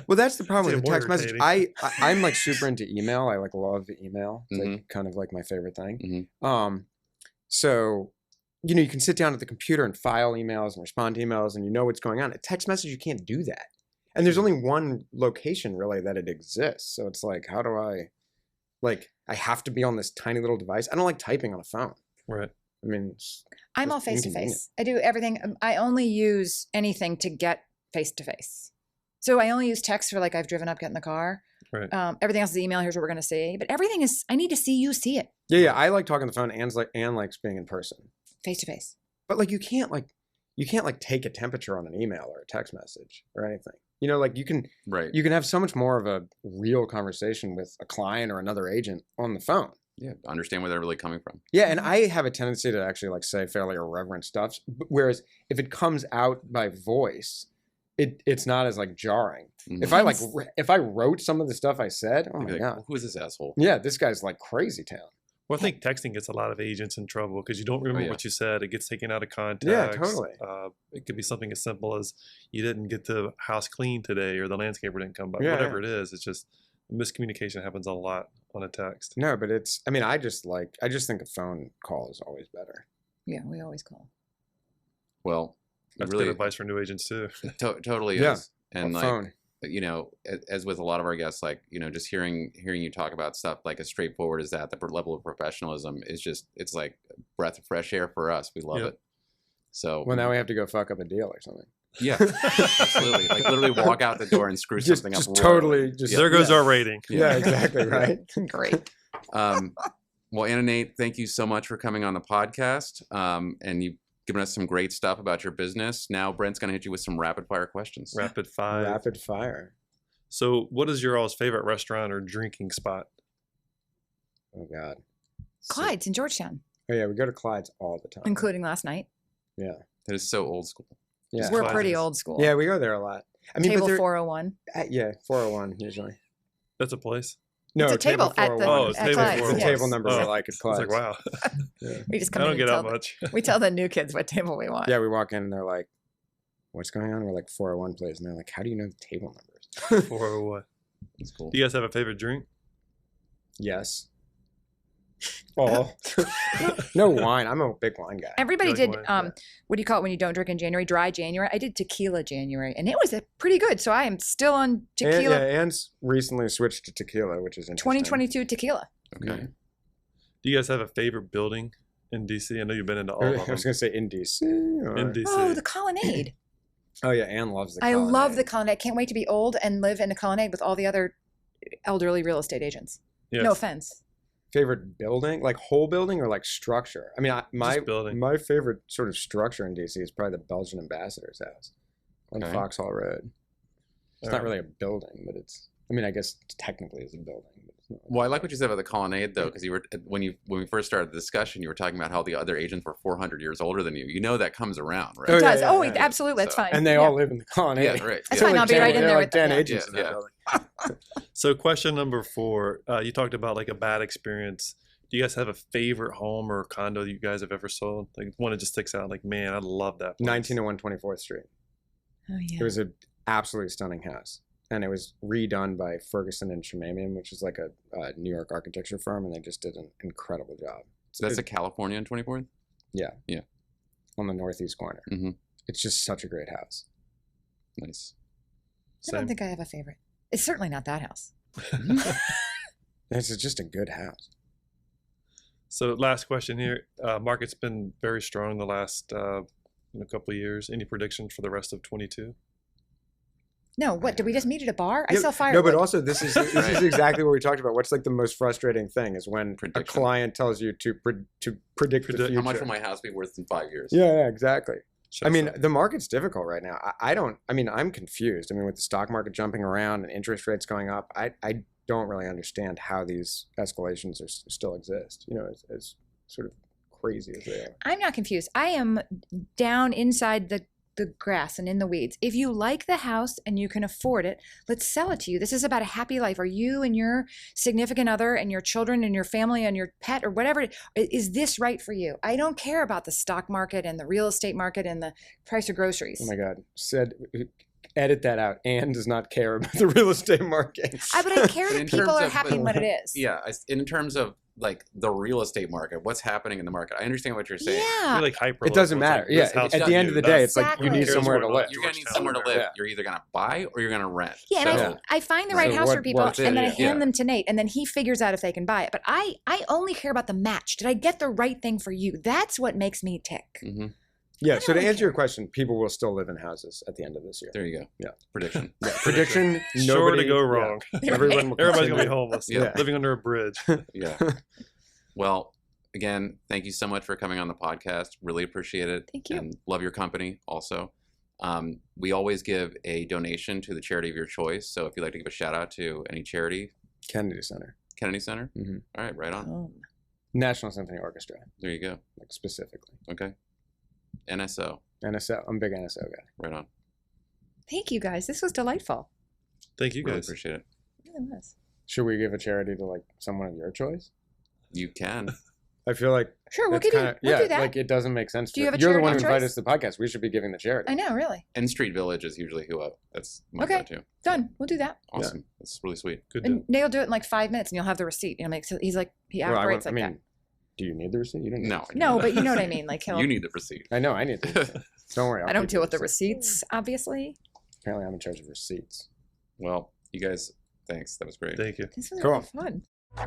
Well, that's the problem with It's the text message. irritating. I'm like super into email. I like love the email. It's Mm-hmm. like kind of like my favorite thing. Mhm. So, you know, you can sit down at the computer and file emails and respond to emails and you know what's going on. A text message, you can't do that. And there's only one location really that it exists. So it's like, how do I have to be on this tiny little device. I don't like typing on a phone. Right. I mean, I'm Just all face to inconvenient. face. I do everything. I only use anything to get face to face. So I only use text for like I've driven up, get in the car. Right. Everything else is email. Here's what we're going to see. But everything is, I need to see you see it yeah, I like talking on the phone. Ann likes being in person. face to face. But like you can't take a temperature on an email or a text message or anything. You know, like you can have so much more of a real conversation with a client or another agent on the phone. Yeah, understand where they're really coming from. Yeah, and I have a tendency to actually like say fairly irreverent stuff. Whereas if it comes out by voice, it's not as like jarring. Mhm. If I wrote some of the stuff I said, oh You'd my be like, god, who is this asshole? yeah, this guy's like crazy town. Well, I think texting gets a lot of agents in trouble because you don't remember yeah. what you said. It gets taken out of context. Yeah, totally. It could be something as simple as you didn't get the house clean today or the landscaper didn't come by. Yeah, Whatever it is, it's just miscommunication happens a lot on a text. No, but I just think a phone call is always better. Yeah, we always call. Well, it That's really good advice for new agents too. totally Yeah. is. And A like, phone. you know, as with a lot of our guests, like, you know, just hearing you talk about stuff like as straightforward as that, the level of professionalism is just, it's like a breath of fresh air for us. We love Yep. it. So Well, now we have to go fuck up a deal or something. yeah, absolutely. Like literally walk out the door and screw something up. Just royally. totally. Just There goes yeah. our rating. Yeah, exactly right. Great. Well, Ann and Nate, thank you so much for coming on the podcast. And you've given us some great stuff about your business. Now Brent's going to hit you with some rapid fire questions. Rapid fire. Rapid fire. So, what is your all's favorite restaurant or drinking spot? Oh God. Clyde's in Georgetown, Oh yeah, we go to Clyde's all the time. including last night. Yeah. That is so old school. Yeah. We're Clyde's pretty is- old school. Yeah, we go there a lot. I mean, Table but they're- 401. yeah, 401 usually. That's a place. No, It's a table at the- 401 Oh, is at the Clyde's, the yes. table number Oh. we like at I was Clyde's. like, wow, Yeah. We just I come in don't and get tell out the, much. we tell the new kids what table we want. Yeah, we walk in and they're like, "What's going on?" We're like 401, please, and they're like, "How do you know the table numbers?" 401. That's cool. Do you guys have a favorite drink? Yes. Oh, no wine. I'm a big wine guy. Everybody Like did. wine, yeah. What do you call it when you don't drink in January? Dry January. I did tequila January, and it was pretty good. So I am still on And, tequila. Anne's recently switched to tequila, which is interesting. 2022 tequila. Okay. Do you guys have a favorite building in DC? I know you've been into all I of was them. going to say in DC. or- In DC. Oh, the Colonnade. Oh yeah, Anne loves the. I love the Colonnade. Colonnade. Can't wait to be old and live in a Colonnade with all the other elderly real estate agents. Yes. No offense. Favorite building, like whole building or like structure? I mean, my building. my favorite sort of structure in DC is probably the Belgian ambassador's house on Okay. Foxhall Road. It's All not right. really a building, but it's. I mean, I guess technically it's a building. But it's not Well, I like what you said about the colonnade, though, because you were when we first started the discussion, you were talking about how the other agents were 400 years older than you. You know that comes around, right? Oh, It yeah, does. yeah, oh, yeah. absolutely. That's So- fine. And they Yeah. all live in the colonnade. Yeah, right. That's yeah. fine, I'll be right in there with them, Ten yeah. agents in that Yeah. building. So, question number 4. You talked about like a bad experience. Do you guys have a favorite home or condo that you guys have ever sold? Like one that just sticks out. Like, man, I love that place. 1901 24th Street. Oh, yeah. It was an absolutely stunning house, and it was redone by Ferguson and Shamamian, which is like a New York architecture firm, and they just did an incredible job. So that's a California on 24th? On the northeast corner. Mhm. It's just such a great house. Nice. I don't Same. think I have a favorite. It's certainly not that house. It's just a good house. So, last question here. Market's been very strong the last couple of years. Any predictions for the rest of 22? No, what did we just meet at a bar? I Yeah, sell firewood. No, but also this is Right. exactly what we talked about. What's like the most frustrating thing is when a Prediction. client tells you to predict the future. How much will my house be worth in 5 years? Yeah, exactly. Should I mean, say. the market's difficult right now. I'm confused. I mean, with the stock market jumping around and interest rates going up, I don't really understand how these escalations still exist, as sort of crazy as they are. I'm not confused. I am down inside the grass and in the weeds. If you like the house and you can afford it, let's sell it to you. This is about a happy life. Are you and your significant other and your children and your family and your pet or whatever, is this right for you? I don't care about the stock market and the real estate market and the price of groceries. Oh my God. Edit that out. Anne does not care about the real estate market. But I care But that in people terms are of- happy in what it is. Yeah, in terms of like the real estate market, what's happening in the market? I understand what you're saying. Yeah. You're like hyper. It doesn't matter. Yeah, at the end of the day, it's like Exactly. you need Who cares somewhere to what live. You're gonna need Georgetown somewhere to or- live. Yeah. You're either gonna buy or you're gonna rent. Yeah, and So, I find the right So house for what people, works and then I is- hand yeah. them to Nate, and then he figures out if they can buy it. But I only care about the match. Did I get the right thing for you? That's what makes me tick. mhm. Yeah, I so don't to really answer your care. question, people will still live in houses at the end of this year. There you go. Yeah. Prediction. Prediction, Sure nobody, to go yeah, wrong. everyone will Everybody's gonna be continue. homeless. Yeah. Living under a bridge. Yeah. Well, again, thank you so much for coming on the podcast. Really appreciate it. Thank you. And love your company also. We always give a donation to the charity of your choice. So if you'd like to give a shout out to any charity, Kennedy Center, Kennedy Center. Mhm. All right, right on. Oh. National Symphony Orchestra, There you go. like specifically. Okay. NSO. NSO, I'm a big NSO guy. Right on. Thank you guys. This was delightful. Thank you Really guys. appreciate it. It really was. Should we give a charity to like someone of your choice? You can. I feel like Sure, we'll that's give you. We'll do that. like it doesn't make sense. Do you have a You're the one charity who of invited choice? us to the podcast. We should be giving the charity. I know, really. End Street Village is usually that's my Okay. go-to. Done. We'll do that. Awesome. That's really sweet. Good deal. And Nate will do it in like 5 minutes, and you'll have the receipt. He's like he Well, operates I like mean, do you need the receipt? You don't need No. the receipt. that. No, but you know what I mean. Like he'll. You need the receipt. I know. I need the receipt. Don't worry. I'll I don't keep deal with the receipt. receipts, obviously. Apparently, I'm in charge of receipts. Well, you guys, thanks. That was great. Thank you. This was Cool. really fun.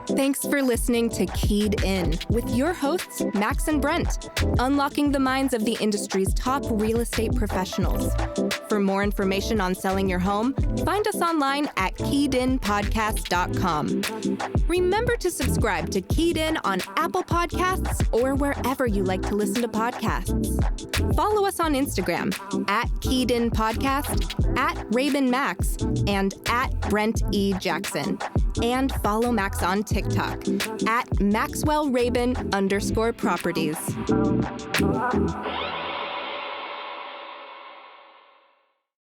Thanks for listening to Keyed In with your hosts, Max and Brent, unlocking the minds of the industry's top real estate professionals. For more information on selling your home, find us online at KeyedInPodcast.com. Remember to subscribe to Keyed In on Apple Podcasts or wherever you like to listen to podcasts. Follow us on Instagram at Keyed In Podcast, at Rabin Max, and at Brent E. Jackson. And follow Max on TikTok at MaxwellRabin_properties.